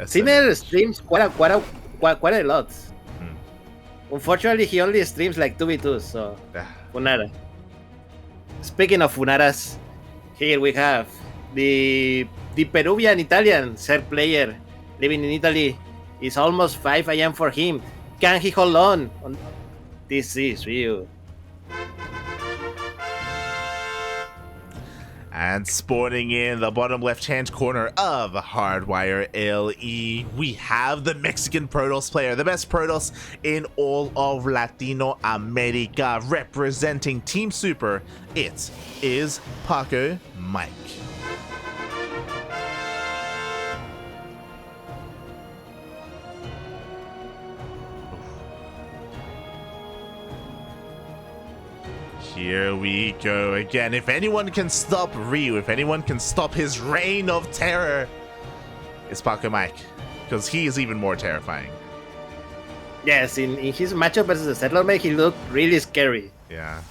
Sinner streams quite a lot. Unfortunately, he only streams like 2v2, so Funara. Speaking of Funaras, here we have the Peruvian Italian third player living in Italy. It's almost 5 a.m. for him. Can he hold on? This is real. And spawning in the bottom left-hand corner of Hardwire LE, we have the Mexican Protoss player, the best Protoss in all of Latino America, representing Team Super. It is Pacomike. Here we go again. If anyone can stop Ryu, if anyone can stop his reign of terror, it's Pacomike, because he is even more terrifying. Yes, in his matchup versus the Settler Mate, he looked really scary. Yeah.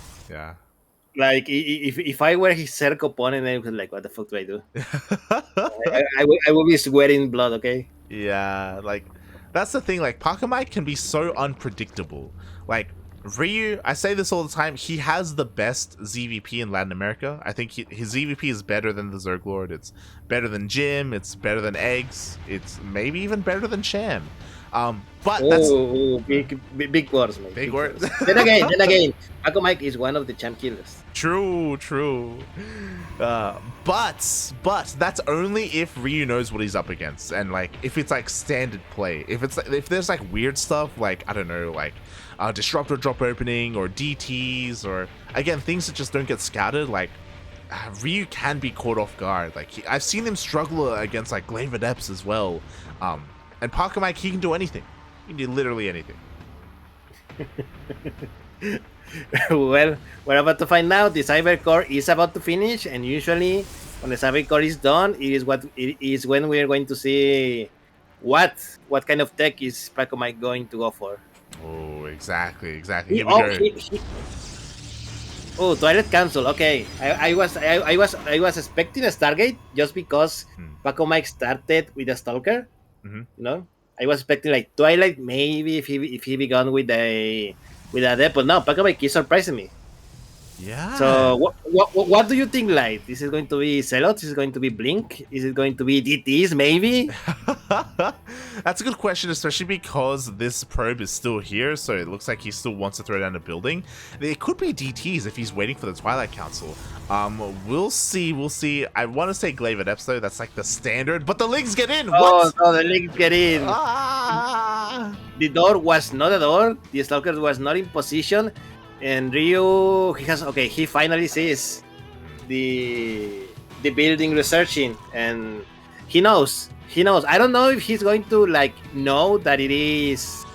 Like, if I were his Circle opponent, I was like, what the fuck do I do? I will be sweating blood, okay? Yeah, like, that's the thing, like, Pacomike can be so unpredictable. Like, Ryu, I say this all the time, he has the best ZVP in Latin America. I think his ZVP is better than the Zerglord. It's better than Jim. It's better than Eggs. It's maybe even better than Sham. But that's big words, mate. Big words. then again, Pacomike is one of the champ killers. True. But that's only if Ryu knows what he's up against, and like if it's like standard play. If there's like weird stuff, like I don't know, like disruptor drop opening or DTs, or again things that just don't get scouted, like Ryu can be caught off guard. Like I've seen him struggle against like Glaive Adepts as well. And Pacomike, he can do anything. He can do literally anything. Well, we're about to find out. The Cyber Core is about to finish, and usually when the Cyber Core is done, it is when we are going to see what kind of tech is Pacomike going to go for. Oh, exactly. Oh, Twilight Council. Okay, I was expecting a Stargate just because Pacomike started with a Stalker. You know, I was expecting like Twilight, maybe if he began with a Adept, but no, Pacomike is surprising me. Yeah. So what do you think? Like, is it going to be Zealots? Is it going to be Blink? Is it going to be DTs? Maybe. That's a good question, especially because this probe is still here, so it looks like he still wants to throw down a building. It could be DTs if he's waiting for the Twilight Council. We'll see. I want to say Glaive Adepts though. That's like the standard, but the Lings get in. What? No, the Lings get in. The door was not a door. The Stalker was not in position. And Ryu, he finally sees the building researching, and he knows. I don't know if he's going to like know that it is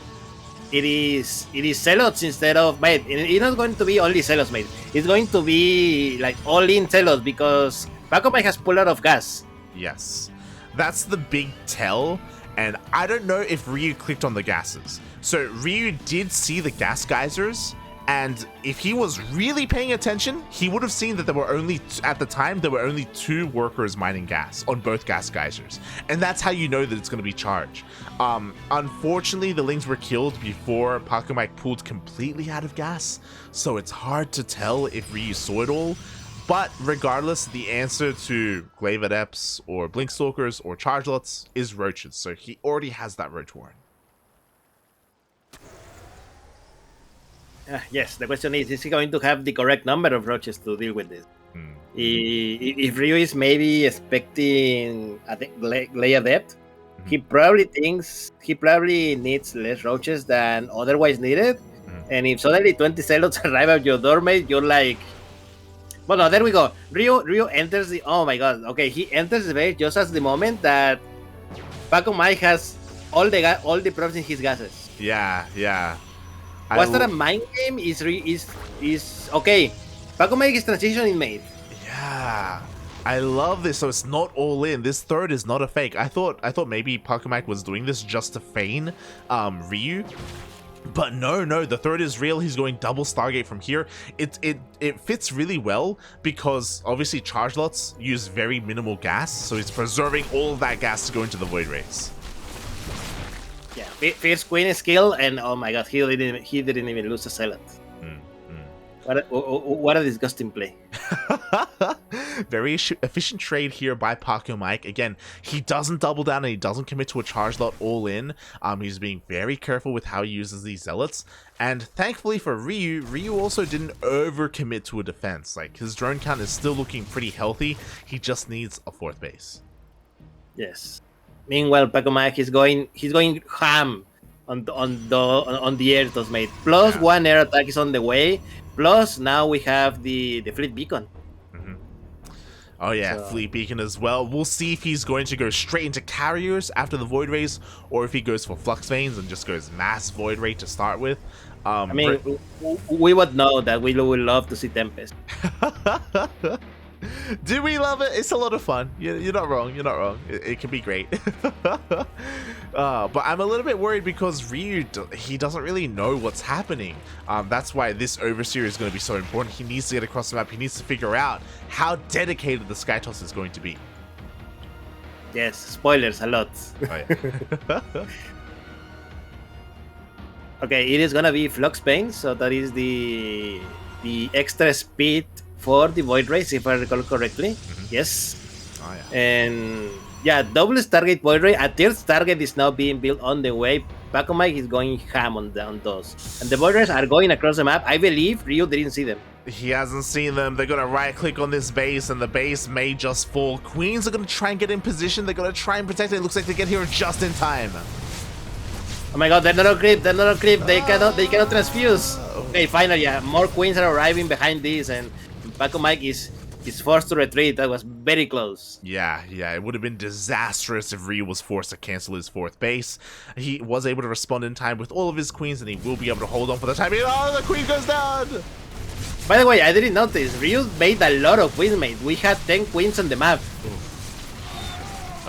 Zealots instead of mate. It's not going to be only Zealots, mate. It's going to be like all in Zealots because Pacomike has pulled out of gas. Yes, that's the big tell. And I don't know if Ryu clicked on the gases. So Ryu did see the gas geysers. And if he was really paying attention, he would have seen that there were only 2 workers mining gas on both gas geysers. And that's how you know that it's going to be charged. Unfortunately, the Lings were killed before Pacomike pulled completely out of gas. So it's hard to tell if Ryu saw it all. But regardless, the answer to Glaive Adepts or Blink Stalkers or Chargelots is Roaches. So he already has that Roach Warren. Yes, the question is he going to have the correct number of roaches to deal with this? If Ryu is maybe expecting a Glaive Adept, he probably needs less roaches than otherwise needed. And if suddenly 20 Zealots arrive at your door, mate, you're like... Well, no, there we go. Ryu enters the... Oh my god. Okay, he enters the base just at the moment that Pacomike has all the props in his gases. Yeah. Was that a mind game? Is okay. Pacomike is transitioning, mate. Yeah, I love this. So it's not all in. This third is not a fake. I thought maybe Pacomike was doing this just to feign Ryu, but no. The third is real. He's going double Stargate from here. It fits really well because obviously Chargelots use very minimal gas, so he's preserving all of that gas to go into the Void Rays. Yeah, first queen skill, and oh my god, he didn't even lose a zealot. What a disgusting play. Very efficient trade here by Pacomike. Again, he doesn't double down and he doesn't commit to a charge lot all in. He's being very careful with how he uses these zealots. And thankfully for Ryu also didn't overcommit to a defense. Like, his drone count is still looking pretty healthy. He just needs a 4th base. Yes. Meanwhile, Pacomike is going ham on the air toss, mate. Plus one air attack is on the way. Plus now we have the fleet beacon. Oh yeah, so, fleet beacon as well. We'll see if he's going to go straight into carriers after the void rays, or if he goes for flux veins and just goes mass void ray to start with. I mean, we would know that we would love to see Tempest. Do we love it? It's a lot of fun. You're not wrong. You're not wrong. It can be great. But I'm a little bit worried because Ryu, he doesn't really know what's happening. That's why this Overseer is going to be so important. He needs to get across the map. He needs to figure out how dedicated the Sky Toss is going to be. Yes, spoilers a lot. Oh, yeah. Okay, it is going to be Flux Pain, so that is the extra speed for the Void Rays, if I recall correctly. Yes. Oh, yeah. And yeah, double Stargate Void Ray. A 3rd Stargate is now being built on the way. Pacomike is going ham on those. And the Void Rays are going across the map. I believe Ryu didn't see them. He hasn't seen them. They're going to right click on this base and the base may just fall. Queens are going to try and get in position. They're going to try and protect it. It looks like they get here just in time. Oh my god, they're not a creep. They cannot transfuse. Okay, finally, yeah, more Queens are arriving behind this, and Pacomike is forced to retreat. That was very close. Yeah, it would have been disastrous if Ryu was forced to cancel his 4th base. He was able to respond in time with all of his queens, and he will be able to hold on for the time being. Oh, the queen goes down! By the way, I didn't notice. Ryu made a lot of queens, mate. We had 10 queens on the map.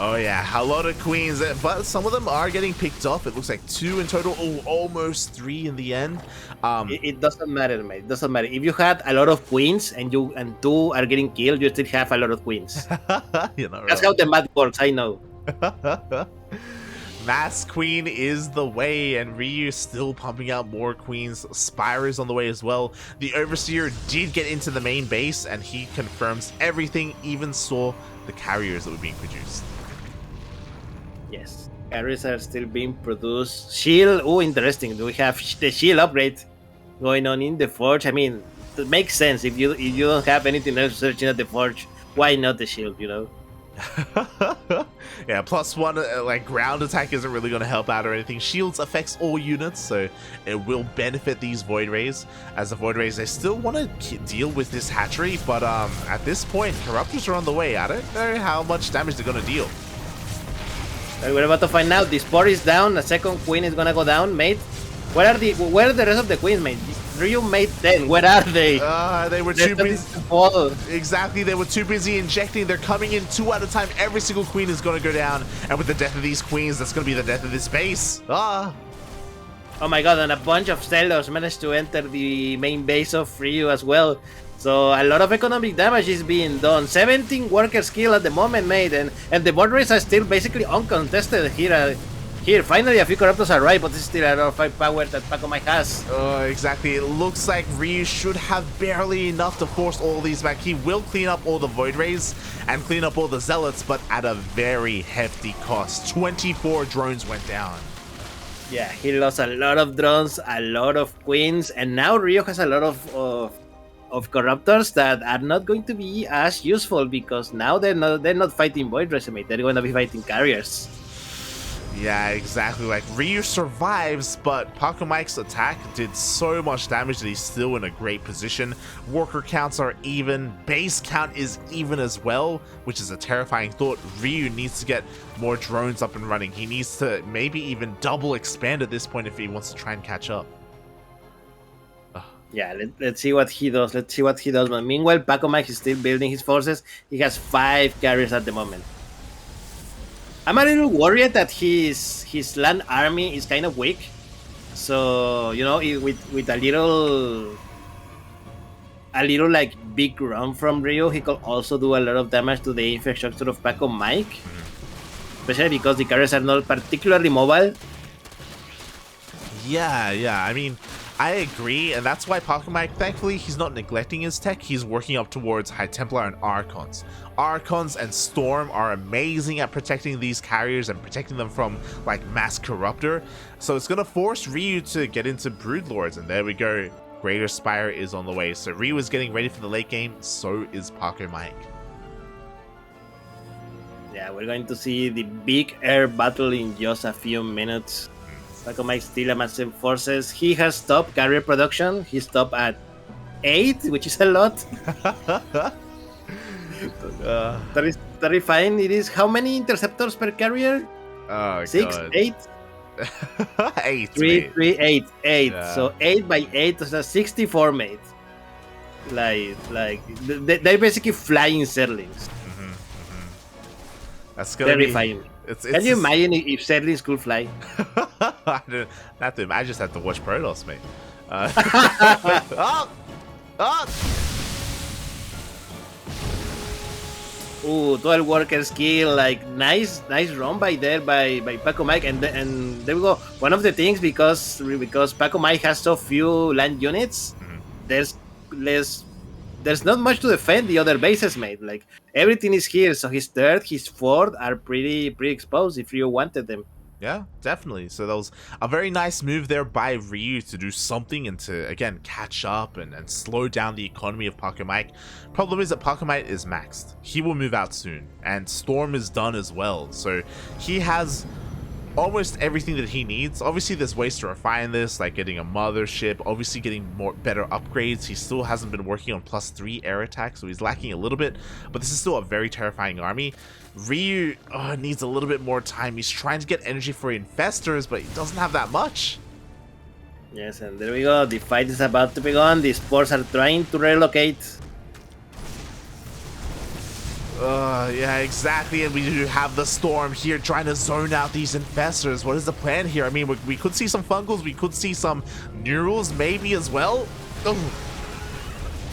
Oh yeah, a lot of queens, but some of them are getting picked off. It looks like 2 in total. Oh, almost 3 in the end. It doesn't matter, mate. It doesn't matter. If you had a lot of queens and 2 are getting killed, you still have a lot of queens. That's how the math works, I know. Mass Queen is the way, and Ryu is still pumping out more queens. Spire is on the way as well. The Overseer did get into the main base, and he confirms everything, even saw the carriers that were being produced. Yes, carriers are still being produced. Shield, oh, interesting. We have the shield upgrade going on in the forge. I mean, it makes sense. If you don't have anything else searching at the forge, why not the shield, you know? Yeah, +1 like ground attack isn't really going to help out or anything. Shields affects all units, so it will benefit these Void Rays. As the Void Rays, they still want to deal with this hatchery, but at this point, Corruptors are on the way. I don't know how much damage they're going to deal. We're about to find out. The Spore is down. A 2nd queen is gonna go down, mate. Where are the rest of the queens, mate? Ryu made 10. Where are they? They were too busy. Exactly, they were too busy injecting. They're coming in 2 at a time. Every single queen is gonna go down, and with the death of these queens, that's gonna be the death of this base. Oh my god! And a bunch of Stellars managed to enter the main base of Ryu as well. So a lot of economic damage is being done. 17 worker skill at the moment, mate, and the board rates are still basically uncontested here. Here, finally a few Corruptors arrive, but it's still a lot of firepower that Pacomike has. Exactly. It looks like Ryu should have barely enough to force all these back. He will clean up all the Void Rays and clean up all the Zealots, but at a very hefty cost. 24 drones went down. Yeah, he lost a lot of drones, a lot of queens, and now Ryu has a lot of Corruptors that are not going to be as useful because now they're not fighting Void Rays, they're going to be fighting carriers. Yeah, exactly. Like, Ryu survives, but Pacomike's attack did so much damage that he's still in a great position. Worker counts are even. Base count is even as well, which is a terrifying thought. Ryu needs to get more drones up and running. He needs to maybe even double expand at this point if he wants to try and catch up. Yeah, let's see what he does. But meanwhile, Pacomike is still building his forces. He has 5 carriers at the moment. I'm a little worried that his land army is kind of weak. So, you know, with a little like big run from Ryu, he could also do a lot of damage to the infrastructure of Pacomike. Especially because the carriers are not particularly mobile. Yeah. I mean, I agree, and that's why Pacomike, thankfully, he's not neglecting his tech. He's working up towards High Templar and Archons. Archons and Storm are amazing at protecting these carriers and protecting them from, like, Mass Corruptor. So it's going to force Ryu to get into Broodlords, and there we go. Greater Spire is on the way. So Ryu is getting ready for the late game, so is Pacomike. Yeah, we're going to see the big air battle in just a few minutes. Pacomike still amassing forces. He has stopped carrier production. He stopped at 8, which is a lot. That is terrifying. It is how many interceptors per carrier? 6, God. 8? 8. 3, 8. Yeah. So 8 by 8 is 64 mates. Like they're basically flying Zerlings. That's gonna terrifying. Can you imagine if Zerlings could fly? Not to, I just have to watch Protoss, mate. Ooh, 12 worker skill, like nice run by Pacomike, and there we go. One of the things because Pacomike has so few land units, there's not much to defend the other bases, mate. Like everything is here, so his third, his fourth are pretty exposed if you wanted them. Yeah, definitely. So that was a very nice move there by Ryu to do something and to, again, catch up and slow down the economy of Pacomike. Problem is that Pacomike is maxed. He will move out soon, and Storm is done as well. So he has almost everything that he needs. Obviously, there's ways to refine this, like getting a mothership, obviously getting better upgrades. He still hasn't been working on +3 air attack, so he's lacking a little bit, but this is still a very terrifying army. Ryu needs a little bit more time. He's trying to get energy for Infestors, but he doesn't have that much. Yes, and there we go. The fight is about to begin. The Spores are trying to relocate. Yeah, exactly, and we do have the Storm here trying to zone out these Infestors. What is the plan here? I mean, we could see some Fungals, we could see some Neurals maybe as well.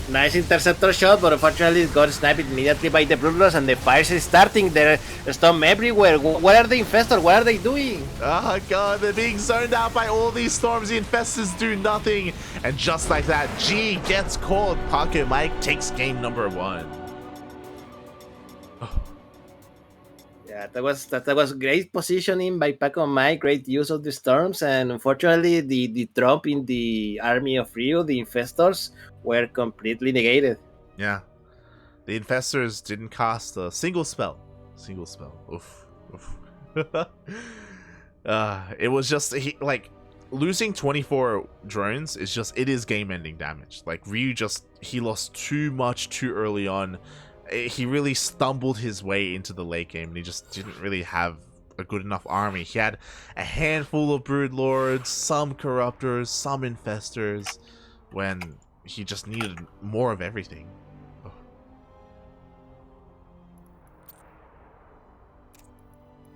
Nice interceptor shot, but unfortunately it got sniped immediately by the Broodlords, and the fires is starting. There's Storm everywhere. What are the Infestors? What are they doing? Oh god, they're being zoned out by all these Storms. The Infestors do nothing, and just like that, G gets called. Pacomike takes game number 1. Yeah, that was great positioning by Pacomike, great use of the Storms, and unfortunately the drop in the army of Ryu, the Infestors, were completely negated. Yeah, the Infestors didn't cast a single spell. Oof. It was just losing 24 drones is just, it is game-ending damage. Like Ryu he lost too much too early on. He really stumbled his way into the late game, and he just didn't really have a good enough army. He had a handful of Broodlords, some Corruptors, some Infestors, when he just needed more of everything. Ugh.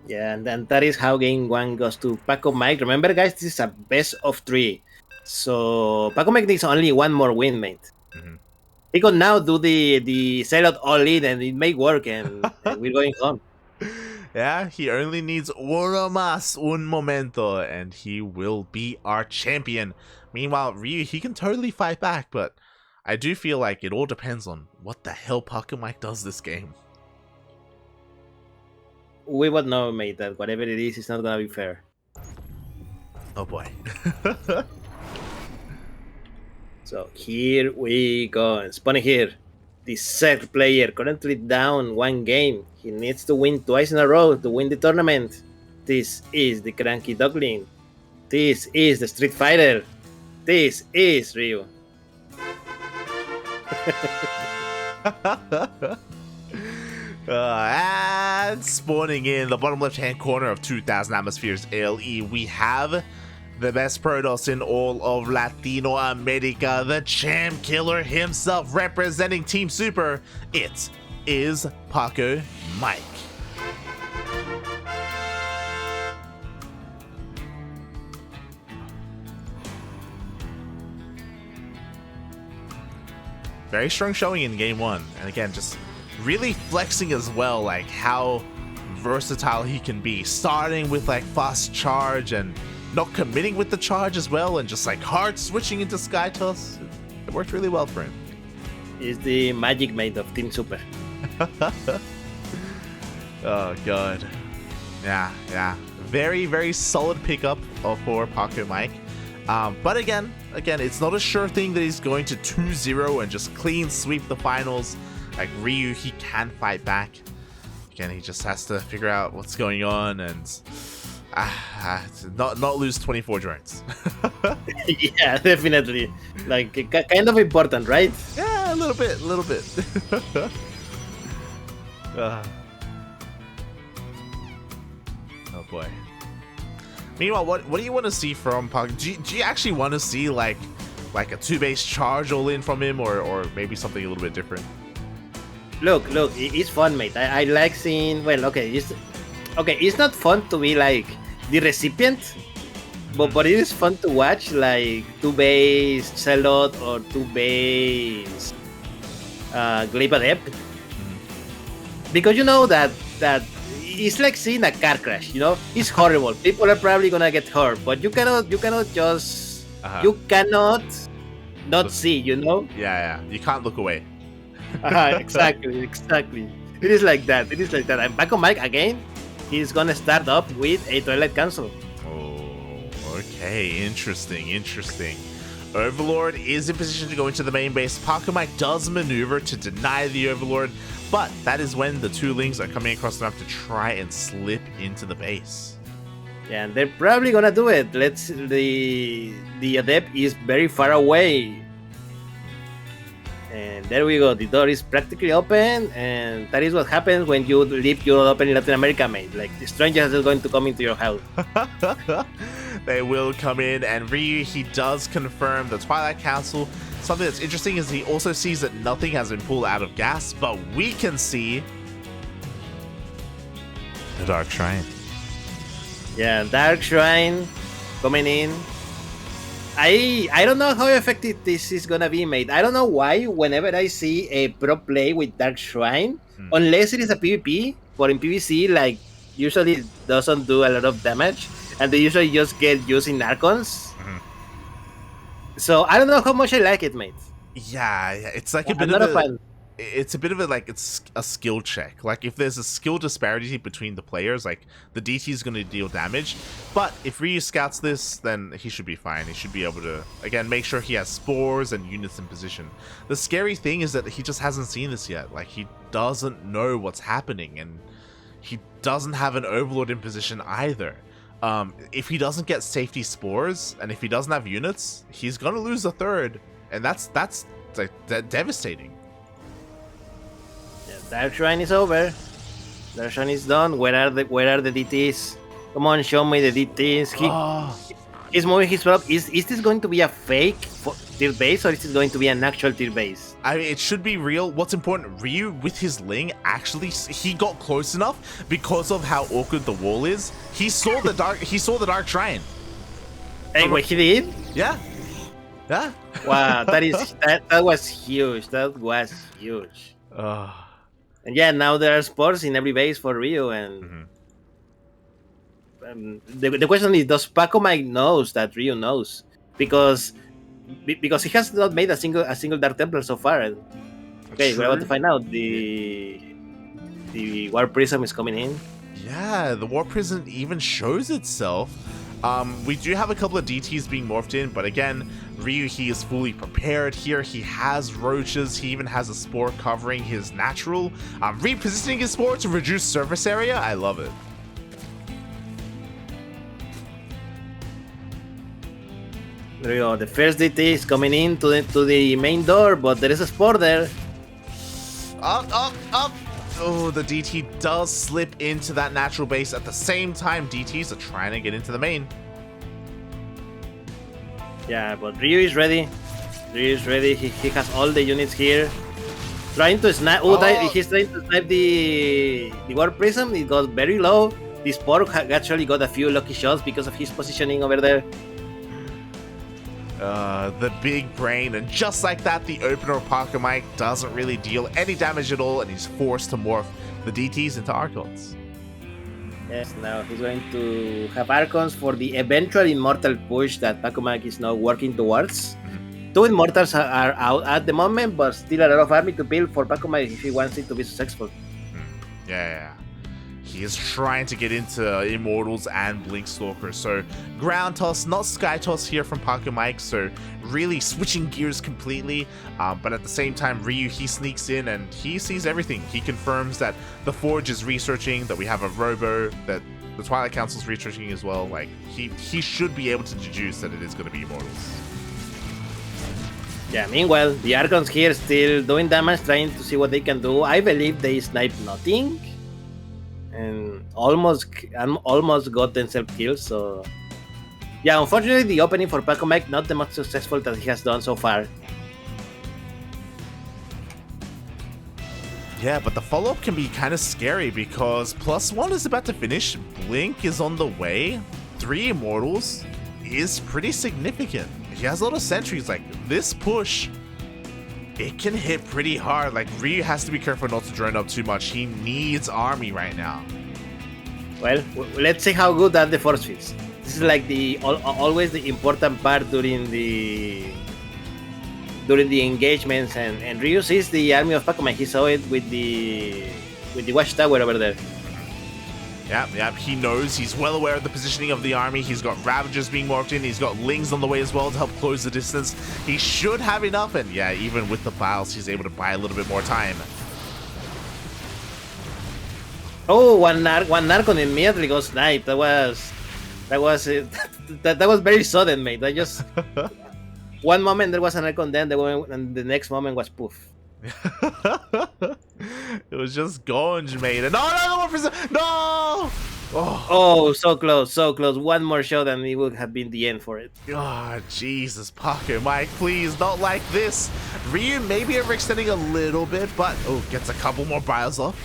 Yeah, and then that is how game 1 goes to Pacomike. Remember, guys, this is a best of 3. So Pacomike needs only one more win, mate. He could now do the Zealot all in, and it may work, and we're going home. Yeah, he only needs uno más, un momento, and he will be our champion. Meanwhile, Ryu, he can totally fight back, but I do feel like it all depends on what the hell Pacomike does this game. We would know, mate, that whatever it is, it's not gonna be fair. Oh boy. So here we go. And spawning here. The Zerg player currently down 1 game. He needs to win twice in a row to win the tournament. This is the CranKy Duckling. This is the Street Fighter. This is Ryu. And spawning in the bottom left hand corner of 2000 Atmospheres ALE, we have the best Protoss in all of Latino America, the champ killer himself, representing Team Super. It is Pacomike. Very strong showing in game 1, and again, just really flexing as well, like how versatile he can be, starting with like fast charge and not committing with the charge as well, and just like hard switching into Sky Toss. It worked really well for him. He's the magic mate of Team Super. Oh god. Yeah. Very, very solid pickup for Pacomike. But again, it's not a sure thing that he's going to 2-0 and just clean sweep the finals. Like Ryu, he can fight back. Again, he just has to figure out what's going on and not lose 24 drones. Yeah, definitely. Like kind of important, right? Yeah, a little bit. Oh boy. Meanwhile, what do you want to see from Pac? Do you actually want to see like a 2-base charge all in from him, or maybe something a little bit different? Look, it's fun, mate. I like seeing. Well, it's not fun to be like the recipient, but it is fun to watch like 2-base Celot or 2-base Glaive Adept, because you know that it's like seeing a car crash. You know, it's horrible. People are probably gonna get hurt, but you cannot just you cannot not see. You know? Yeah. You can't look away. Exactly. It is like that. And Pacomike again, he's gonna start up with a Twilight Council. Oh, okay, interesting. Overlord is in position to go into the main base. Pacomike does maneuver to deny the Overlord, but that is when the 2 Lings are coming across the map to try and slip into the base. Yeah, and they're probably gonna do it. The Adept is very far away. And there we go. The door is practically open, and that is what happens when you leave your open in Latin America, mate. Like, the strangers are going to come into your house. They will come in, and Ryu, he does confirm the Twilight Council. Something that's interesting is he also sees that nothing has been pulled out of gas, but we can see the Dark Shrine. Yeah, Dark Shrine coming in. I don't know how effective this is gonna be, mate. I don't know why whenever I see a pro play with Dark Shrine, unless it is a PvP, but in PvZ, like, usually it doesn't do a lot of damage, and they usually just get used in Archons. So I don't know how much I like it, mate. Yeah, it's like a bit of a... It's a bit of a, like, it's a skill check. Like, if there's a skill disparity between the players, like, the DT is going to deal damage. But if Ryu scouts this, then he should be fine. He should be able to, again, make sure he has spores and units in position. The scary thing is that he just hasn't seen this yet. Like, he doesn't know what's happening, and he doesn't have an Overlord in position either. If he doesn't get safety spores, and if he doesn't have units, he's going to lose a third. And that's like, devastating. Dark Shrine is over. Dark Shrine is done. Where are the DTs? Come on, show me the DTs. He's moving his prop. Is this going to be a fake tier base, or is this going to be an actual tier base? I mean, it should be real. What's important, Ryu with his Ling, actually, he got close enough because of how awkward the wall is. He saw the Dark Shrine. Hey, wait, he did? Yeah. Wow, that was huge. That was huge. And yeah, now there are spores in every base for Ryu, and the question is, does Pacomike knows that Ryu knows? Because he has not made a single Dark Templar so far. Okay, we're about to find out. The War Prism is coming in. Yeah, the War Prism even shows itself. We do have a couple of DTs being morphed in, but again, Ryu, he is fully prepared here. He has roaches. He even has a spore covering his natural. Repositioning his spore to reduce surface area. I love it. There we go. The first DT is coming in to the main door, but there is a spore there. Up. Oh, the DT does slip into that natural base. At the same time, DTs are trying to get into the main. Yeah, but Ryu is ready. He has all the units here. Trying to snipe. He's trying to snipe the War Prism. It got very low. The Spore actually got a few lucky shots because of his positioning over there. The big brain, and just like that, the opener of Pacomike doesn't really deal any damage at all, and he's forced to morph the DTs into Archons. Yes, now he's going to have Archons for the eventual Immortal push that Pacomike is now working towards. 2 Immortals are out at the moment, but still a lot of army to build for Pacomike if he wants it to be successful. Yeah. He is trying to get into Immortals and Blinkstalker, so ground toss, not sky toss here from Pacomike, so really switching gears completely, but at the same time, Ryu, he sneaks in and he sees everything. He confirms that the Forge is researching, that we have a Robo, that the Twilight Council is researching as well. Like, he should be able to deduce that it is going to be Immortals. Yeah, meanwhile, the Archons here still doing damage, trying to see what they can do. I believe they snipe nothing. And almost got themselves killed, so yeah, unfortunately the opening for Pacomike not the most successful that he has done so far. Yeah, but the follow-up can be kind of scary because +1 is about to finish, Blink is on the way, 3 Immortals is pretty significant. He has a lot of sentries, like this push, it can hit pretty hard. Like, Ryu has to be careful not to drone up too much. He needs army right now. Well, let's see how good that the force feels. This is like always the important part during the engagements, and Ryu sees the army of Pacomike. He saw it with the watchtower over there. Yep, he knows. He's well aware of the positioning of the army. He's got Ravagers being morphed in. He's got Lings on the way as well to help close the distance. He should have enough, and yeah, even with the files, he's able to buy a little bit more time. Oh, one Narcon immediately got sniped. That was very sudden, mate. I just one moment there was an Narcon, then and the next moment was poof. It was just Gonj, mate. And no! Oh, so close. One more shot and it would have been the end for it. Oh, Jesus, Pacomike, please, not like this. Ryu maybe overextending a little bit, but gets a couple more bios off.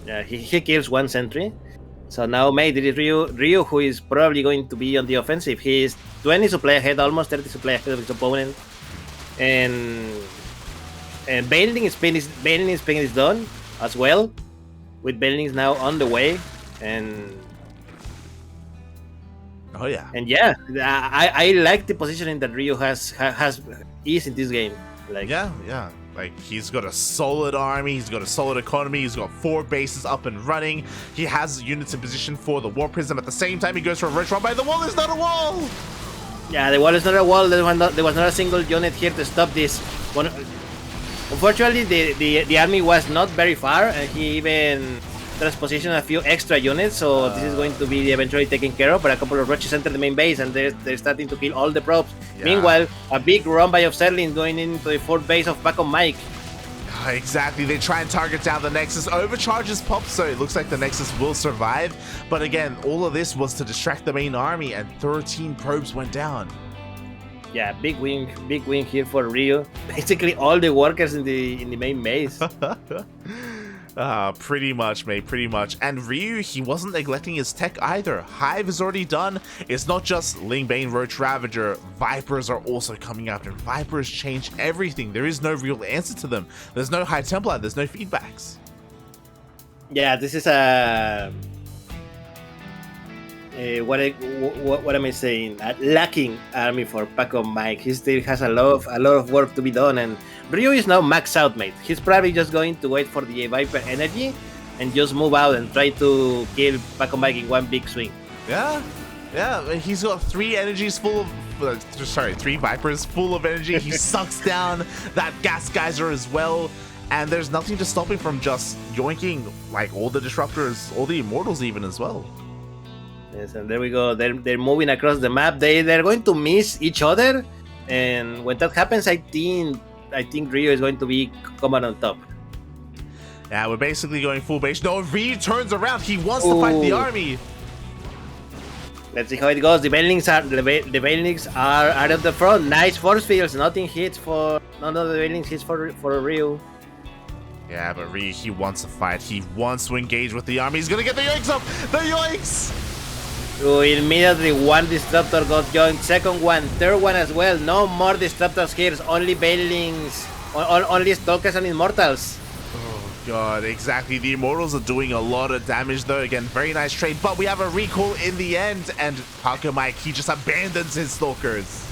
Yeah, he kills one sentry. So now, mate, it is Ryu who is probably going to be on the offensive. He is 20 supply ahead, almost 30 supply ahead of his opponent. And Bailing Spin is done as well, with Bailings now on the way, and I like the positioning that Ryu is in this game. Like like he's got a solid army, he's got a solid economy, he's got 4 bases up and running. He has units in position for the War Prism. At the same time, he goes for a rush run by the wall. Is not a wall. Yeah, the wall is not a wall. There was not a single unit here to stop this one. Unfortunately, the army was not very far, and he even transpositioned a few extra units, so this is going to be eventually taken care of. But a couple of rushes enter the main base, and they're starting to kill all the probes. Yeah. Meanwhile, a big run by Obserling going into the 4th base of Pacomike. Exactly, they try and target down the Nexus. Overcharges pop, so it looks like the Nexus will survive. But again, all of this was to distract the main army, and 13 probes went down. Yeah, big win here for Ryu. Basically all the workers in the main base. Pretty much, mate, pretty much. And Ryu, he wasn't neglecting his tech either. Hive is already done. It's not just Ling Bane, Roach Ravager. Vipers are also coming out, and Vipers change everything. There is no real answer to them. There's no High Templar, there's no feedbacks. Yeah, this is a... what am I saying? A lacking army for Pacomike. He still has a lot of work to be done, and Ryu is now maxed out, mate. He's probably just going to wait for the Viper energy and just move out and try to kill Pacomike in one big swing. Yeah, he's got 3 energies full of 3 Vipers full of energy. He sucks down that gas geyser as well, and there's nothing to stop him from just yoinking like all the disruptors, all the Immortals even as well. Yes, and there we go. They're moving across the map. They're going to miss each other, and when that happens, I think Ryu is going to be coming on top. Yeah, we're basically going full base. No, Ryu turns around. He wants to fight the army. Let's see how it goes. The Bailings are out of the front. Nice force fields. Nothing hits for none of the Bailings hits for Ryu. Yeah, but Ryu, he wants to fight. He wants to engage with the army. He's gonna get the yoinks up. The yoinks. Immediately one disruptor got joined, 2nd one, 3rd one as well. No more disruptors here, only Bailings, only Stalkers and Immortals. god, exactly. The Immortals are doing a lot of damage though. Again, very nice trade, but we have a recall in the end, and Pacomike, he just abandons his Stalkers.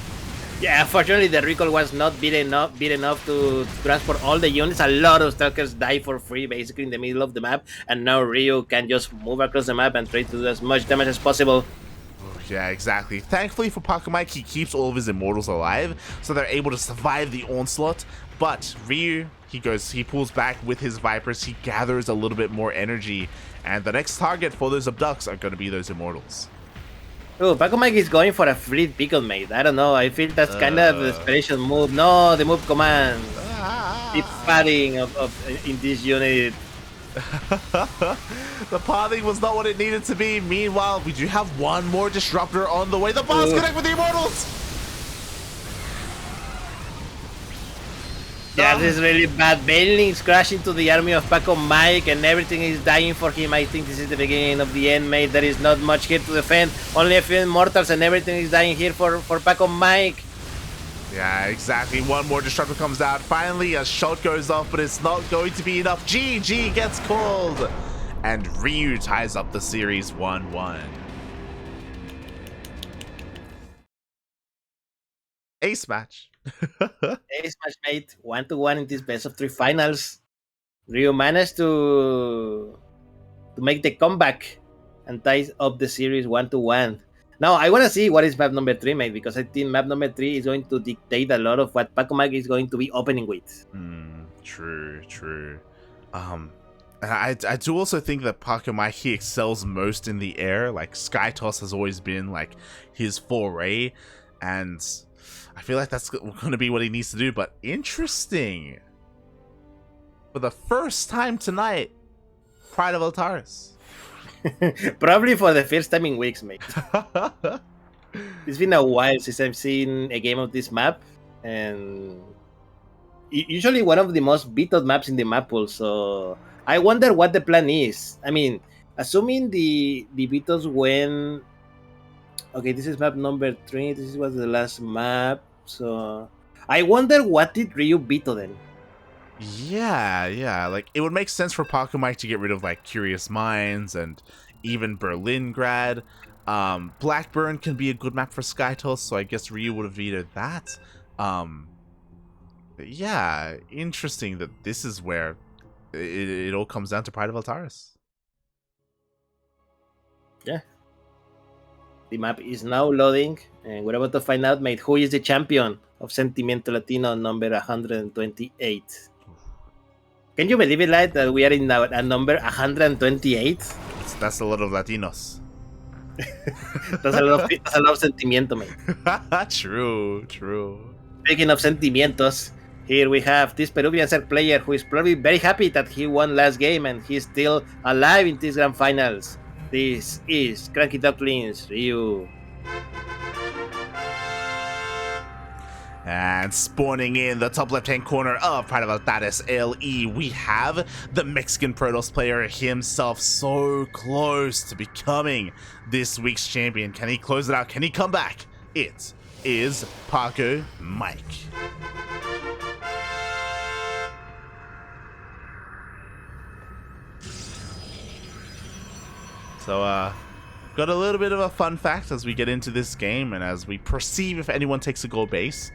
Yeah, unfortunately, the recall was not big enough to transport all the units. A lot of Stalkers die for free, basically, in the middle of the map, and now Ryu can just move across the map and try to do as much damage as possible. Yeah, exactly. Thankfully for Pacomike, he keeps all of his Immortals alive, so they're able to survive the onslaught. But Ryu, he pulls back with his Vipers, he gathers a little bit more energy, and the next target for those Abducts are going to be those Immortals. Oh, Pacomike is going for a free pickle, mate. I don't know. I feel that's kind of a desperation move. No, the move command. It's padding in this unit. The pathing was not what it needed to be. Meanwhile, we do have one more Disruptor on the way. The boss connect with the Immortals! Yeah, this is really bad. Bailings crash into the army of Pacomike and everything is dying for him. I think this is the beginning of the end, mate. There is not much here to defend. Only a few Immortals and everything is dying here for Pacomike. Yeah, exactly. One more Disruptor comes out. Finally, a shot goes off, but it's not going to be enough. GG gets called. And Ryu ties up the series 1-1. Ace match. Ace match, mate. 1-1 in this best of 3 finals. Ryu managed to make the comeback and ties up the series 1-1. Now, I want to see what is map number 3, mate, because I think map number 3 is going to dictate a lot of what Pacomike is going to be opening with. True. I do also think that Pacomike, he excels most in the air. Like, Sky Toss has always been, like, his foray, and I feel like that's going to be what he needs to do, but interesting. For the first time tonight, Pride of Altaris. Probably for the first time in weeks, mate. It's been a while since I've seen a game of this map, and usually one of the most beat-up maps in the map pool, so I wonder what the plan is. I mean, assuming the beatles when... Okay, this is map number 3, this was the last map, so I wonder what did Ryu beat then? Yeah, like, it would make sense for Pacomike to get rid of, like, Curious Minds and even Berlingrad. Blackburn can be a good map for Skytoss, so I guess Ryu would have vetoed that. Yeah, interesting that this is where it all comes down to Pride of Altaris. Yeah. The map is now loading, and we're about to find out, mate, who is the champion of Sentimiento Latino number 128. Can you believe it, Light, that we are in now at number 128? That's a lot of Latinos. That's a lot of sentimiento, mate. True. Speaking of sentimientos, here we have this Peruvian Zerg player who is probably very happy that he won last game and he's still alive in these grand finals. This is CranKy Ducklings, Ryu. And spawning in the top left-hand corner of Pride of Altaris LE, we have the Mexican Protoss player himself, so close to becoming this week's champion. Can he close it out? Can he come back? It is Pacomike. So, got a little bit of a fun fact as we get into this game and as we perceive if anyone takes a gold base.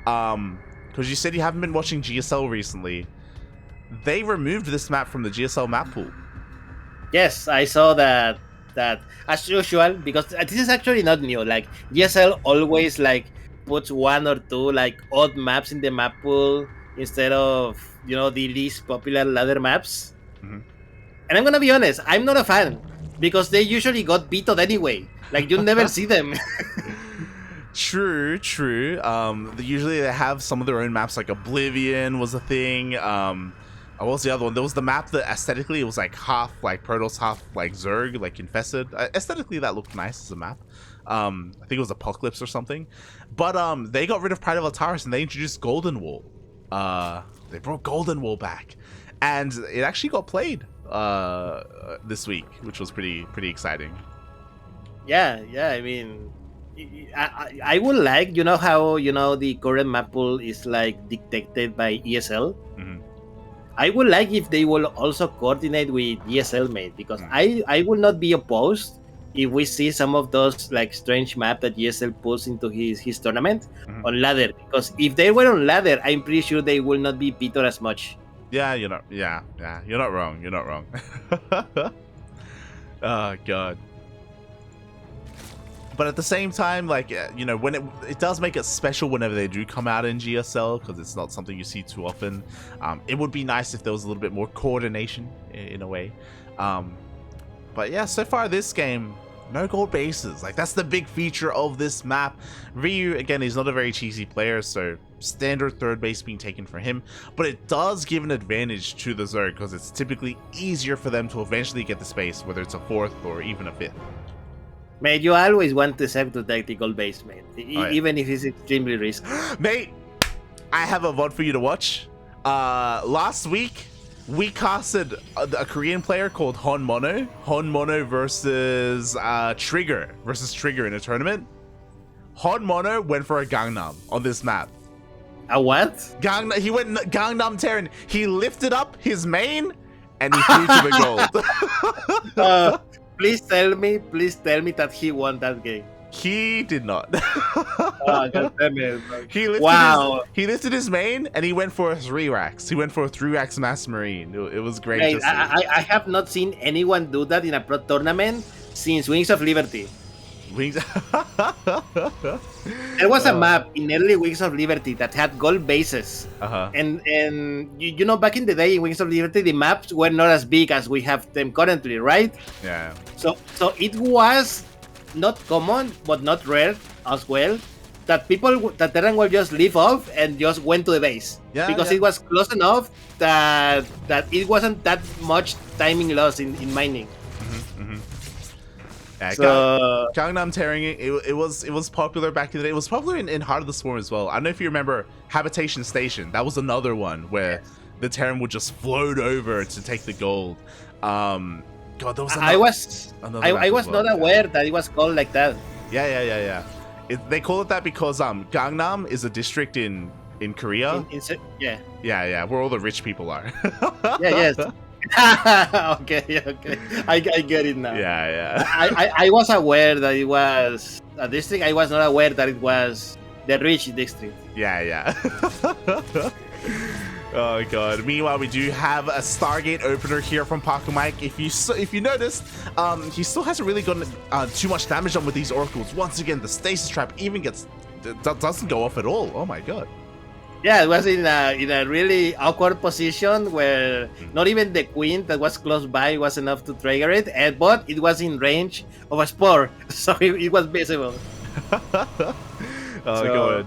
Because you said you haven't been watching GSL recently. They removed this map from the GSL map pool. Yes, I saw that as usual, because this is actually not new. Like, GSL always like puts 1 or 2 like odd maps in the map pool instead of, you know, the least popular ladder maps. And I'm gonna be honest, I'm not a fan, because they usually got vetoed anyway. Like, you never see them. True. Usually they have some of their own maps, like Oblivion was a thing. What was the other one? There was the map that aesthetically it was like half like Protoss, half like Zerg, like Infested. Aesthetically that looked nice as a map. I think it was Apocalypse or something. But they got rid of Pride of Altaris and they introduced Golden Wall. They brought Golden Wall back, and it actually got played this week, which was pretty exciting. Yeah. I mean, I would like, you know how, you know, the current map pool is like dictated by ESL. I would like if they will also coordinate with ESL, mate, because I will not be opposed if we see some of those like strange map that ESL puts into his tournament on ladder. Because if they were on ladder, I'm pretty sure they will not be beaten as much. Yeah, you're not. Yeah, you're not wrong. You're not wrong. Oh god. But at the same time, like, you know, when it does make it special whenever they do come out in GSL, because it's not something you see too often. It would be nice if there was a little bit more coordination in a way. But yeah, so far this game, no gold bases. Like, that's the big feature of this map. Ryu, again, he's not a very cheesy player, so standard third base being taken for him. But it does give an advantage to the Zerg, because it's typically easier for them to eventually get the space, whether it's a fourth or even a fifth. Mate, you always want the Zerg to take the gold base, mate. Even if it's extremely risky. Mate, I have a VOD for you to watch. Last week, we casted a Korean player called Hon Mono versus Trigger in a tournament. Hon Mono went for a Gangnam on this map. A what? He went Gangnam Terran. He lifted up his main and he flew to the gold. Please tell me that he won that game. He did not. God damn it. He lifted his main and he went for 3 racks. He went for a 3 racks Mass Marine. It was great. Hey, I have not seen anyone do that in a pro tournament since Wings of Liberty. There was a map in early Wings of Liberty that had gold bases. And you know, back in the day in Wings of Liberty, the maps were not as big as we have them currently, right? Yeah. So it was not common, but not rare as well, that Terran will just leave off and just went to the base. Because it was close enough that it wasn't that much timing loss in mining. Yeah, Gangnam Terran, it was popular back in the day. It was popular in Heart of the Swarm as well. I don't know if you remember Habitation Station. That was another one where the Terran would just float over to take the gold. God, there was I was not aware that it was called like that. Yeah. They call it that because Gangnam is a district in Korea. Yeah, where all the rich people are. Yes. Okay. I get it now. Yeah. I was aware that it was a district. I was not aware that it was the rich district. Yeah. Oh god. Meanwhile, we do have a Stargate opener here from Pacomike. If you noticed, he still hasn't really gotten too much damage done with these oracles. Once again, the stasis trap even doesn't go off at all. Oh my god. Yeah, it was in a really awkward position where not even the queen that was close by was enough to trigger it, but it was in range of a spore, so it was visible. Good.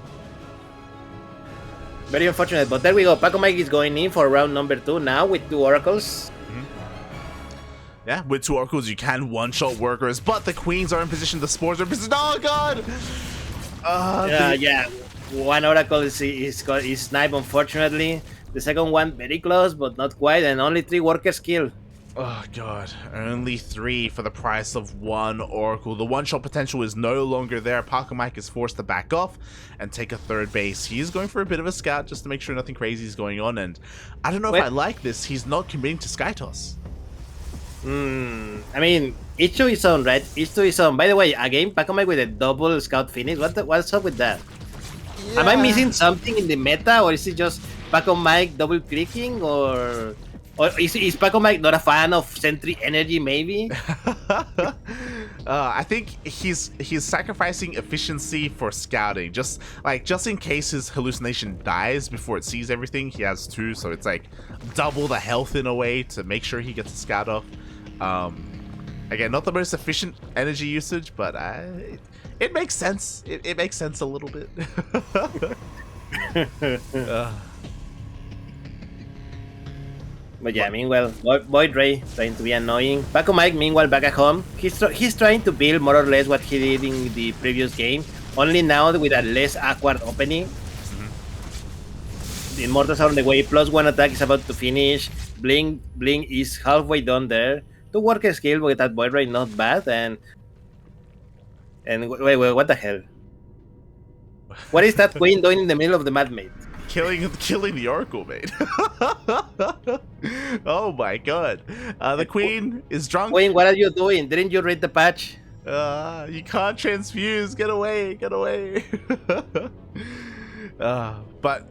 Very unfortunate, but there we go. Pacomike is going in for round number 2 now with 2 oracles. Yeah, with 2 oracles you can one-shot workers, but the queens are in position, the spores are in position. Oh god! Yeah. One oracle is sniped, unfortunately. The second one very close, but not quite, and only 3 workers killed. Oh god, only 3 for the price of 1 oracle. The one-shot potential is no longer there. Pacomike is forced to back off and take a third base. He is going for a bit of a scout just to make sure nothing crazy is going on, and I don't know if I like this. He's not committing to sky toss. I mean, each to his own, right? Each to his own. By the way, again, Pacomike with a double scout finish. What's up with that? Yeah. Am I missing something in the meta, or is it just Pacomike double clicking, or is Pacomike not a fan of Sentry energy? Maybe. I think he's sacrificing efficiency for scouting, just in case his hallucination dies before it sees everything. He has 2, so it's like double the health in a way to make sure he gets a scout off. Again, not the most efficient energy usage, but it makes sense. It makes sense a little bit. But yeah, meanwhile, Void Ray trying to be annoying. Pacomike, meanwhile, back at home, he's trying to build more or less what he did in the previous game, only now with a less awkward opening. The Immortals are on the way, +1 attack is about to finish. Bling is halfway done there. 2 worker skill with that Void Ray, not bad, and wait, what the hell? What is that queen doing in the middle of the map, mate? Killing the oracle, mate. Oh my god. The queen is drunk. Queen, what are you doing? Didn't you read the patch? You can't transfuse. Get away. Get away. But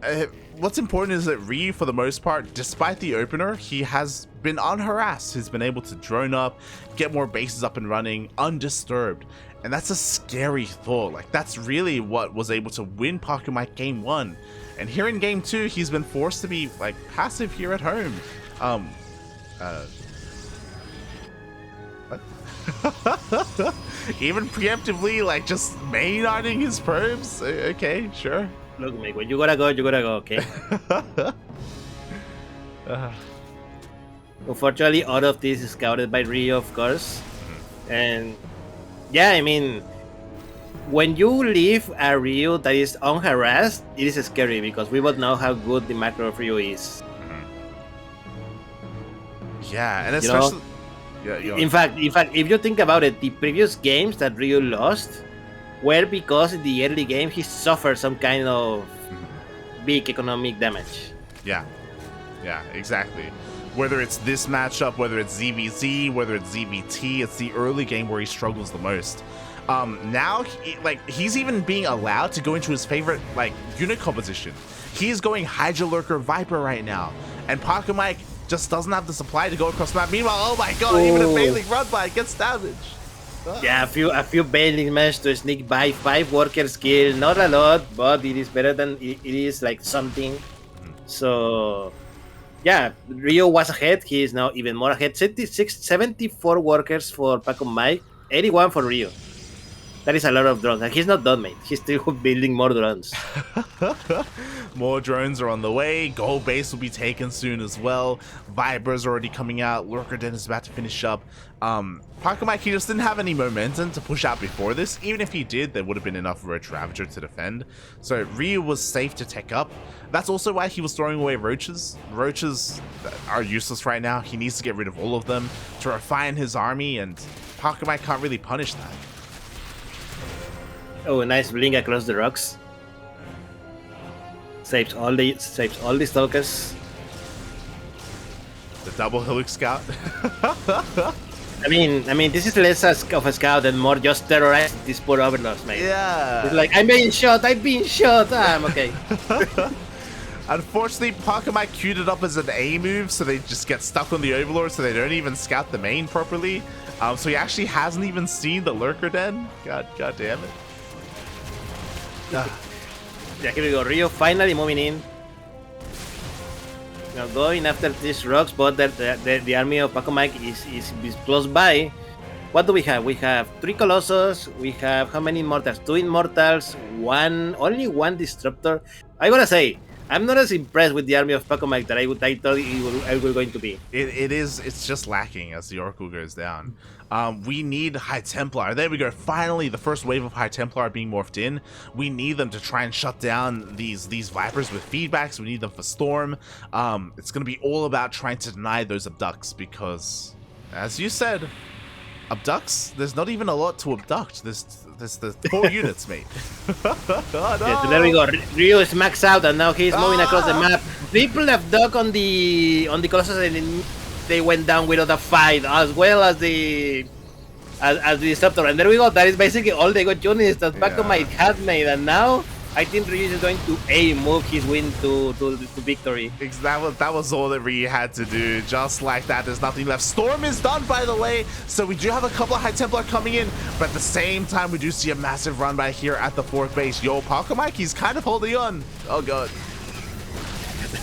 what's important is that Ryu, for the most part, despite the opener, he has been unharassed. He's been able to drone up, get more bases up and running, undisturbed. And that's a scary thought. Like, that's really what was able to win Pacomike Game 1. And here in Game 2, he's been forced to be, like, passive here at home. What? Even preemptively, like, just main-arting his probes? Okay, sure. Look, mate, when you gotta go, okay? Unfortunately, all of this is scouted by Ryu, of course. And yeah, I mean, when you leave a Ryu that is unharassed, it is scary because we both know how good the macro of Ryu is. Yeah, and especially... In fact, if you think about it, the previous games that Ryu lost were because in the early game he suffered some kind of big economic damage. Yeah, exactly. Whether it's this matchup, whether it's ZVZ, whether it's ZVT, it's the early game where he struggles the most. Now, he's even being allowed to go into his favorite, unit composition. He's going Hydra Lurker Viper right now, and Pacomike just doesn't have the supply to go across the map. Meanwhile, oh my god, even a Bailing run by gets damaged. Yeah, a few Bailings managed to sneak by 5 workers kill. Not a lot, but it is better than it is like something. So yeah, Ryu was ahead. He is now even more ahead. 74 workers for Pacomike, 81 for Ryu. That is a lot of drones, and he's not done, mate. He's still building more drones. More drones are on the way. Gold base will be taken soon as well. Viper's already coming out. Lurker Den is about to finish up. Pacomike, he just didn't have any momentum to push out before this. Even if he did, there would have been enough Roach Ravager to defend. So Ryu was safe to tech up. That's also why he was throwing away Roaches. Roaches are useless right now. He needs to get rid of all of them to refine his army, and Pacomike can't really punish that. Oh, a nice blink across the rocks. Saves all the stalkers. The double Helix Scout. I mean, this is less of a scout and more just terrorize these poor overlords, mate. Yeah. It's like, I'm being shot. I'm okay. Unfortunately, Pacomike queued it up as an A move, so they just get stuck on the Overlord, so they don't even scout the main properly. So he actually hasn't even seen the Lurker Den. God damn it. Yeah, here we go. Ryu finally moving in. Now going after these rocks, but the army of Pacomike is close by. What do we have? We have 3 Colossus. We have how many Immortals? 2 Immortals. Only one Disruptor. I gotta say, I'm not as impressed with the army of Pacomike that I thought it was going to be. It's just lacking as the Oracle goes down. We need High Templar. There we go. Finally, the first wave of High Templar are being morphed in. We need them to try and shut down these Vipers with feedbacks. We need them for Storm. It's going to be all about trying to deny those Abducts because, as you said, Abducts, there's not even a lot to abduct. There's the 4 units, mate. Oh, no. Yeah, so there we go. Ryu is maxed out, and now he's moving across the map. Triple abduct on the Colossus, and they went down without a fight, as well as the Disruptor. And there we go. That is basically all the good units that Pacomike had made, and now I think Ryu is going to move his win to victory. That was all that Ryu had to do. Just like that, there's nothing left. Storm is done, by the way, so we do have a couple of High Templar coming in, but at the same time, we do see a massive run by here at the 4th base. Yo, Pacomike, he's kind of holding on. Oh, God.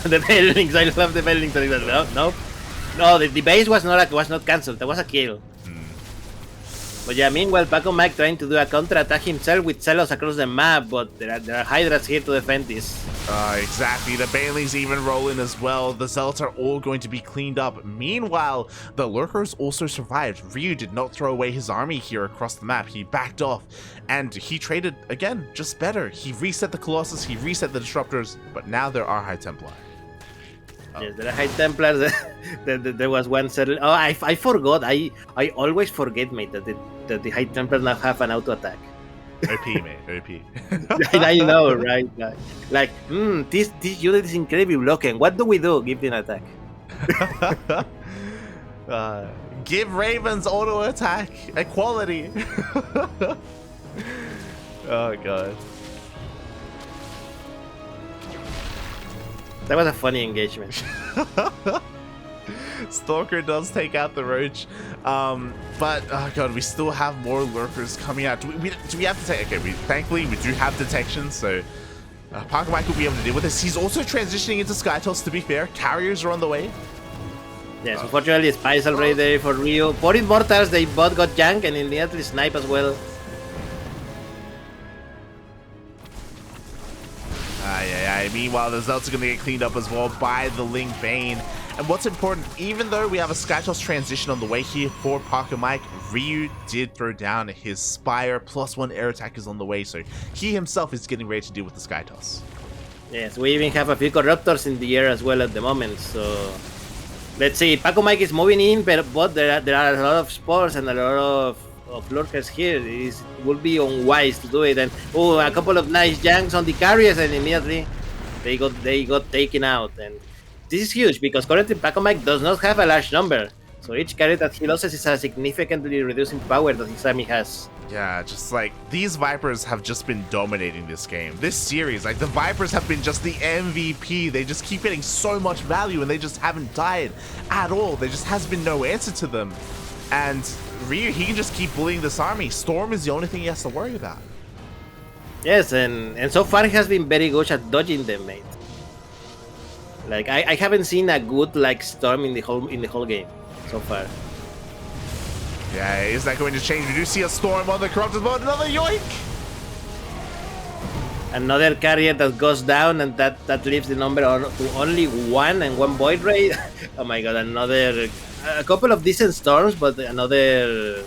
The Bailings, I love the Bailings. No, the base was not cancelled. That was a kill. But yeah, meanwhile, Pacomike trying to do a counter-attack himself with Celos across the map, but there are Hydras here to defend this. Exactly. The Bailings even roll in as well. The Zealots are all going to be cleaned up. Meanwhile, the Lurkers also survived. Ryu did not throw away his army here across the map. He backed off, and he traded, again, just better. He reset the Colossus, he reset the Disruptors, but now there are High Templar. Yes, there are High Templars. There was one settle. Oh, I forgot. I always forget, mate, that the High Templars now have an auto attack. OP, mate. OP. I know, right? This unit is incredibly blocking. What do we do? Give them an attack. Give Ravens auto attack equality. Oh god. That was a funny engagement. Stalker does take out the roach, but oh god, we still have more lurkers coming out. Do we have to take? Okay, thankfully we do have detection, so Pacomike will be able to deal with this. He's also transitioning into Skytoss. To be fair, carriers are on the way. Yes, unfortunately, Spy's already there for Rio. 4 Immortals, they both got Jank and immediately Snipe as well. Meanwhile, the Zelts are going to get cleaned up as well by the Ling Bane. And what's important, even though we have a Skytoss transition on the way here for Pacomike, Ryu did throw down his Spire, +1 air attack is on the way, so he himself is getting ready to deal with the Skytoss. Yes, we even have a few Corruptors in the air as well at the moment, so... Let's see, Pacomike is moving in, but there are a lot of spores and a lot of lurkers here. It would be unwise to do it. And a couple of nice janks on the carriers, and immediately they got taken out. And this is huge because currently Pacomike does not have a large number. So each carry that he loses is a significantly reducing power that his army has. Yeah, just like these Vipers have just been dominating this game. This series, like the Vipers have been just the MVP. They just keep getting so much value and they just haven't died at all. There just has been no answer to them. And Ryu, he can just keep bullying this army. Storm is the only thing he has to worry about. Yes, and so far he has been very good at dodging them, mate. Like I haven't seen a good like Storm in the whole game so far. Yeah, is that going to change? We do see a Storm on the Corrupted mode, another yoink! Another carrier that goes down, and that leaves the number to only 1 and 1 Void Ray. Oh my god, a couple of decent Storms, but another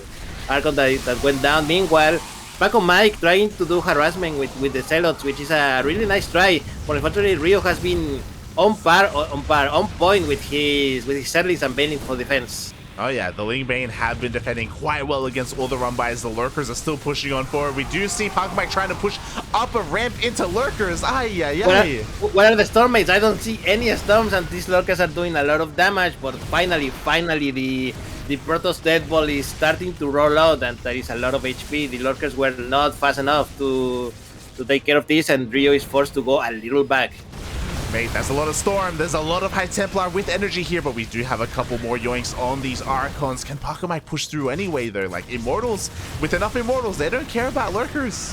Archon that went down. Meanwhile, Pacomike trying to do harassment with the Zealots, which is a really nice try. But unfortunately, Rio has been on point with his Zerlings and Baneling for defense. Oh yeah, the Ling Bane have been defending quite well against all the run-bys. The Lurkers are still pushing on forward. We do see Pacomike trying to push up a ramp into Lurkers. What are the Storm mates? I don't see any Storms, and these Lurkers are doing a lot of damage, but finally the Protoss Death Ball is starting to roll out, and there is a lot of HP. The Lurkers were not fast enough to take care of this, and Rio is forced to go a little back. Mate, that's a lot of Storm. There's a lot of High Templar with energy here, but we do have a couple more yoinks on these Archons. Can Pacomike push through anyway, though? Like, Immortals, with enough Immortals, they don't care about Lurkers.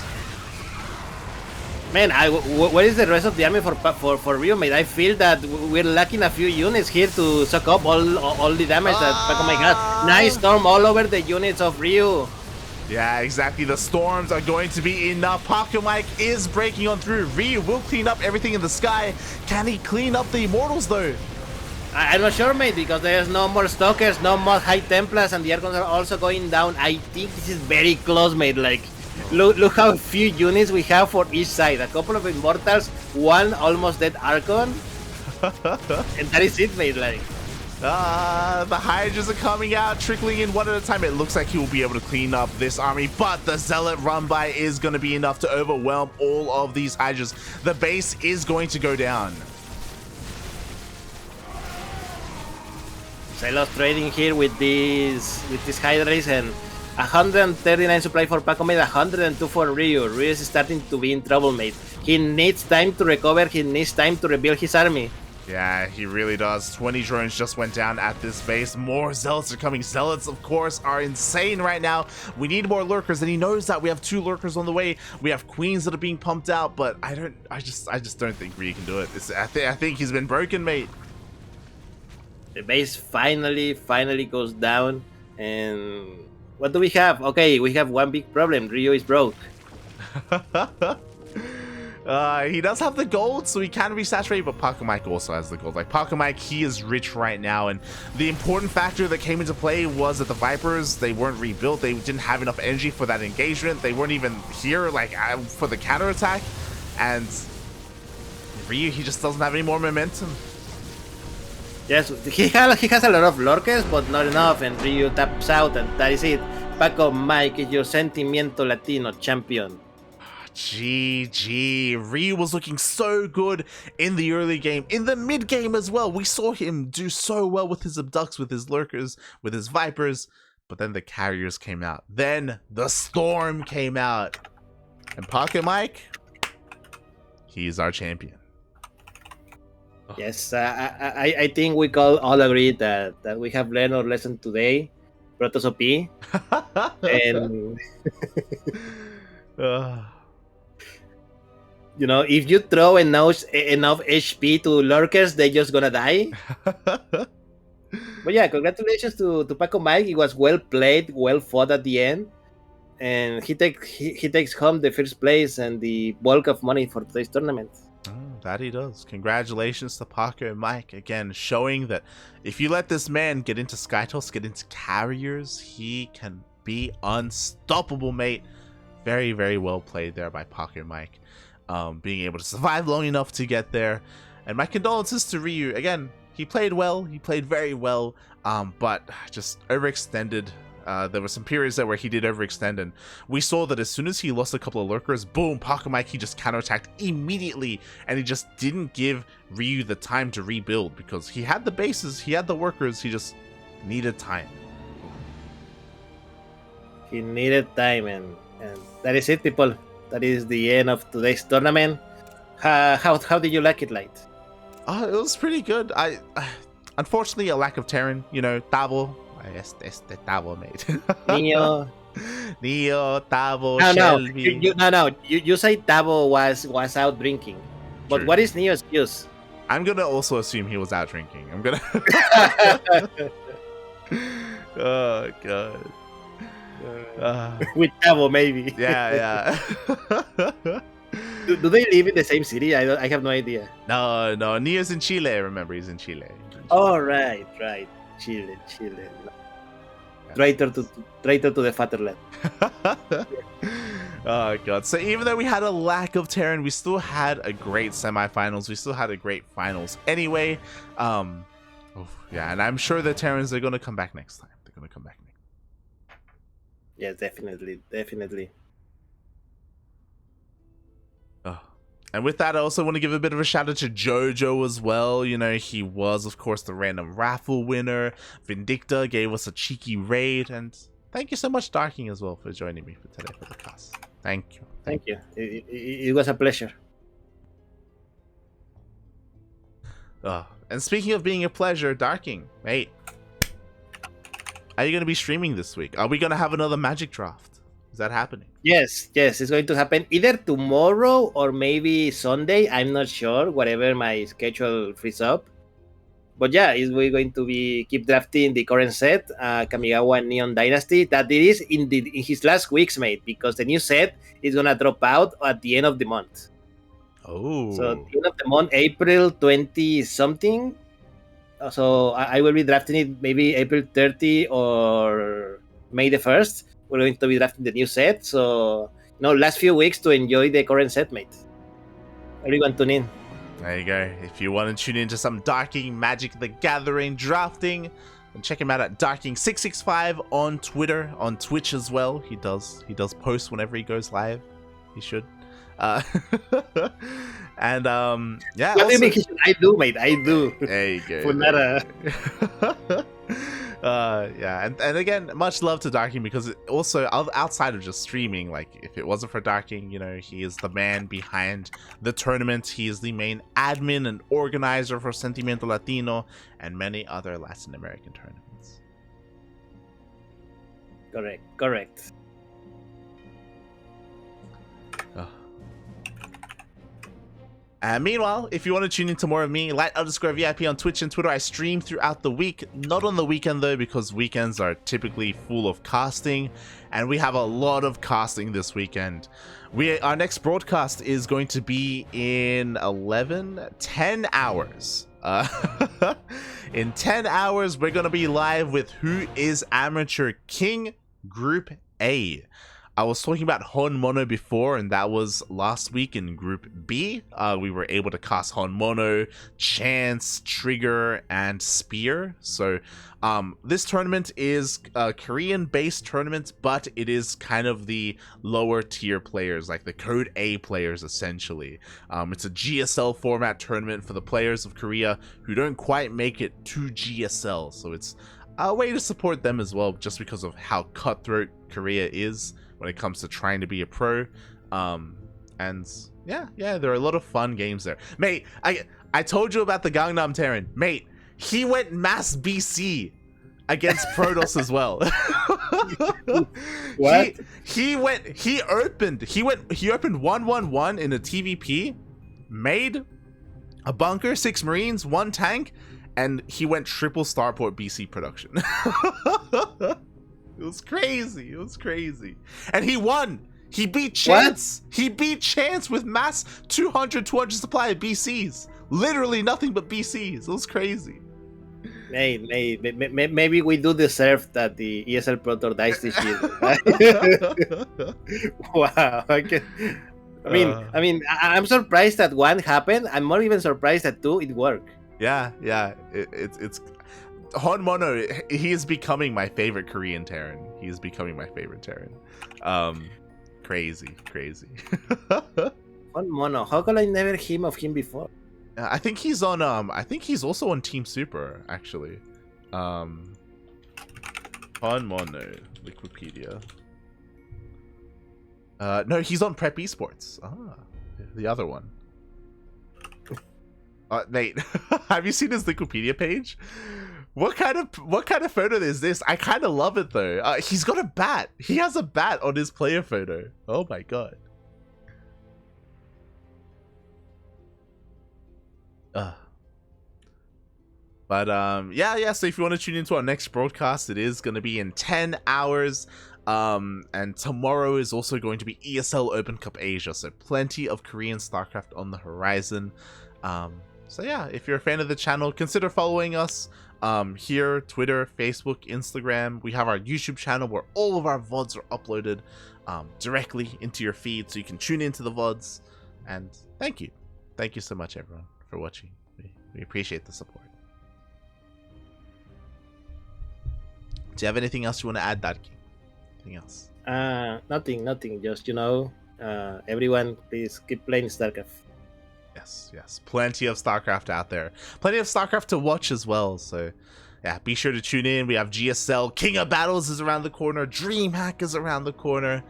Man, where is the rest of the army for Rio, mate? I feel that we're lacking a few units here to suck up all the damage that Pacomike has. Nice Storm all over the units of Rio. Yeah, exactly. The Storms are going to be enough. Pacomike is breaking on through. Ryu will clean up everything in the sky. Can he clean up the Immortals, though? I'm not sure, mate, because there's no more Stalkers, no more High Templars, and the Archons are also going down. I think this is very close, mate. Like, look how few units we have for each side. A couple of Immortals, 1 almost dead Archon, and that is it, mate. Like. The Hydras are coming out, trickling in one at a time. It looks like he will be able to clean up this army, but the Zealot run-by is going to be enough to overwhelm all of these Hydras. The base is going to go down. Zealot trading here with these Hydras, and 139 supply for Pacomike, 102 for Ryu. Ryu is starting to be in trouble, mate. He needs time to recover, he needs time to rebuild his army. Yeah, he really does. 20 drones just went down at this base. More Zealots are coming. Zealots, of course, are insane right now. We need more Lurkers, and he knows that. We have 2 Lurkers on the way. We have Queens that are being pumped out, but I just don't think Ryu can do it. I think he's been broken, mate. The base finally goes down, and what do we have? Okay, we have one big problem. Ryu is broke. He does have the gold, so he can resaturate, but Pacomike also has the gold. Like, Pacomike, he is rich right now, and the important factor that came into play was that the Vipers, they weren't rebuilt. They didn't have enough energy for that engagement. They weren't even here, like, for the counterattack, and Ryu, he just doesn't have any more momentum. Yes, he has a lot of Lurkers, but not enough, and Ryu taps out, and that is it. Pacomike is your Sentimiento Latino champion. GG. Ryu was looking so good in the early game. In the mid game as well, we saw him do so well with his abducts, with his lurkers, with his vipers. But then the carriers came out. Then the storm came out. And Pacomike, he's our champion. Yes, I think we can all agree that we have learned our lesson today. Protoss OP. And you know, if you throw enough HP to lurkers, they're just gonna die. But yeah, congratulations to Pacomike. It was well played, well fought at the end, and he takes home the first place and the bulk of money for today's tournament. That he does. Congratulations to Pacomike, again, showing that if you let this man get into Skytoss, get into carriers, he can be unstoppable, mate. Very, very well played there by Pacomike. Being able to survive long enough to get there. And my condolences to Ryu. Again, he played well. He played very well, but just overextended. There were some periods there where he did overextend, and we saw that as soon as he lost a couple of lurkers, boom, Pacomike, he just counterattacked immediately, and he just didn't give Ryu the time to rebuild because he had the bases, he had the workers, he just needed time. He needed time, and that is it, people. That is the end of today's tournament. How did you like it, Light? It was pretty good. Unfortunately, a lack of Terran, you know, Tavo. Este Tavo, mate. Neo, Tavo, Shelby. You say Tavo was out drinking. But True. What is Neo's use? I'm gonna also assume he was out drinking. I'm gonna Oh god. With Tavo, maybe. Yeah. Do they live in the same city? I have no idea. No, Neo's in Chile, remember, he's in Chile. Oh, right. Chile. Traitor to the fatherland. Oh god. So even though we had a lack of Terran, we still had a great semifinals. We still had a great finals. Anyway, yeah, and I'm sure the Terrans are gonna come back next time. They're gonna come back next. Yeah, definitely. And with that, I also want to give a bit of a shout out to Jojo as well. You know, he was, of course, the random raffle winner. Vindicta gave us a cheeky raid. And thank you so much, Darking, as well, for joining me for today for the class. Thank you. Thank you. It was a pleasure. And speaking of being a pleasure, Darking, mate, are you going to be streaming this week? Are we going to have another Magic Draft? Is that happening? Yes, it's going to happen either tomorrow or maybe Sunday. I'm not sure, whatever my schedule frees up. But yeah, we're going to keep drafting the current set, Kamigawa Neon Dynasty, that it is in his last weeks, mate, because the new set is gonna drop out at the end of the month. Oh. So at the end of the month, April 20 something. So I will be drafting it maybe April 30 or May the 1st. We're going to be drafting the new set, so last few weeks to enjoy the current set, mate. Everyone tune in. There you go. If you want to tune into some Darking, Magic the Gathering drafting, then check him out at Darking665 on Twitter, on Twitch as well. He does post whenever he goes live. He should. And yeah. I do, mate. I do. There you go. Funara. Yeah, and again, much love to Darking, because also outside of just streaming, like if it wasn't for Darking, he is the man behind the tournament. He is the main admin and organizer for Sentimiento Latino and many other Latin American tournaments. Correct. Meanwhile, if you want to tune into more of me, Light_VIP on Twitch and Twitter, I stream throughout the week. Not on the weekend though, because weekends are typically full of casting, and we have a lot of casting this weekend. Our next broadcast is going to be in 10 hours. In 10 hours, we're going to be live with Who is Amateur King Group A. I was talking about Hon Mono before, and that was last week in Group B. We were able to cast Hon Mono, Chance, Trigger, and Spear. So this tournament is a Korean-based tournament, but it is kind of the lower tier players, like the Code A players, essentially. It's a GSL format tournament for the players of Korea who don't quite make it to GSL. So it's a way to support them as well, just because of how cutthroat Korea is when it comes to trying to be a pro. And yeah, there are a lot of fun games there. Mate, I told you about the Gangnam Terran. Mate, he went mass BC against Protoss as well. What? He opened 1-1-1 in a TVP, made a bunker, 6 Marines, 1 tank, and he went triple starport BC production. It was crazy. And he won. He beat Chance. What? He beat Chance with mass 200 supply of BCs. Literally nothing but BCs. It was crazy. Hey, maybe we do deserve that the ESL Pro Tour dies this year. Wow. Okay. I mean, I'm surprised that 1 happened. I'm more even surprised that 2 it worked. Yeah. It's Hon Mono. He is becoming my favorite Korean Terran. He is becoming my favorite Terran. Crazy. Hon Mono. How could I never hear of him before? I think he's on. I think he's also on Team Super, actually. Hon Mono, Wikipedia. No, he's on Prep Esports. The other one. Nate, have you seen his Wikipedia page? What kind of photo is this? I kind of love it though. He's got a bat. He has a bat on his player photo. Oh my god. But yeah. So if you want to tune into our next broadcast, it is going to be in 10 hours. And tomorrow is also going to be ESL Open Cup Asia. So plenty of Korean StarCraft on the horizon. So yeah, if you're a fan of the channel, consider following us here, Twitter, Facebook, Instagram. We have our YouTube channel where all of our VODs are uploaded directly into your feed, so you can tune into the VODs. And thank you so much, everyone, for watching. We appreciate the support. Do you have anything else you want to add, Darky? Anything else? Nothing. Just everyone, please keep playing StarCraft. Yes. Plenty of StarCraft out there. Plenty of StarCraft to watch as well. So, yeah, be sure to tune in. We have GSL. King of Battles is around the corner. DreamHack is around the corner.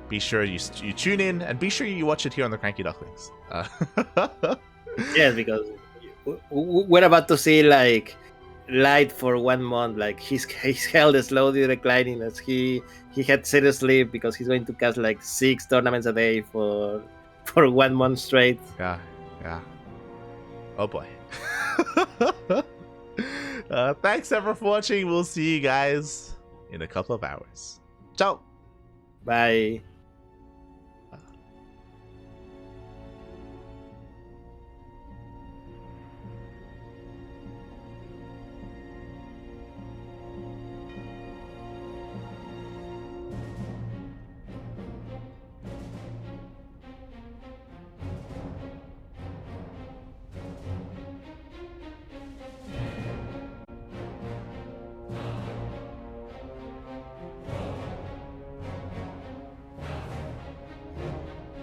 Be sure you tune in, and be sure you watch it here on the CranKy Ducklings. Yes, because we're about to see, like, light for 1 month. Like, his health is slowly declining as he had serious sleep because he's going to cast, like, 6 tournaments a day for 1 month straight. Yeah. Oh boy. Thanks everyone for watching. We'll see you guys in a couple of hours. Ciao. Bye.